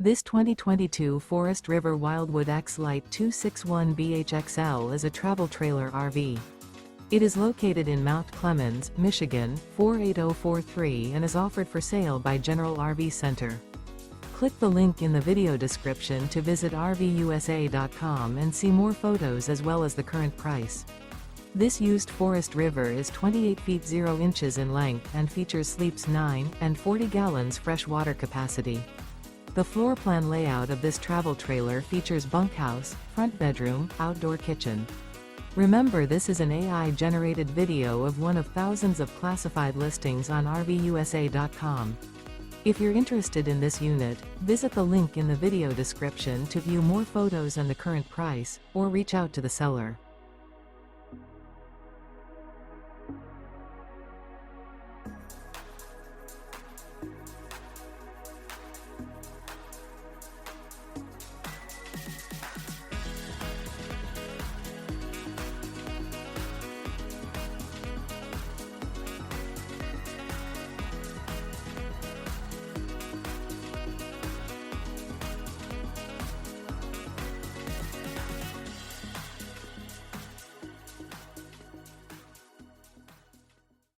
This 2022 Forest River Wildwood X-Lite 261BHXL is a travel trailer RV. It is located in Mount Clemens, Michigan, 48043 and is offered for sale by General RV Center. Click the link in the video description to visit RVUSA.com and see more photos as well as the current price. This used Forest River is 28 feet 0 inches in length and features sleeps 9 and 40 gallons fresh water capacity. The floor plan layout of this travel trailer features bunkhouse, front bedroom, outdoor kitchen. Remember, this is an AI-generated video of one of thousands of classified listings on RVUSA.com. If you're interested in this unit, visit the link in the video description to view more photos and the current price, or reach out to the seller.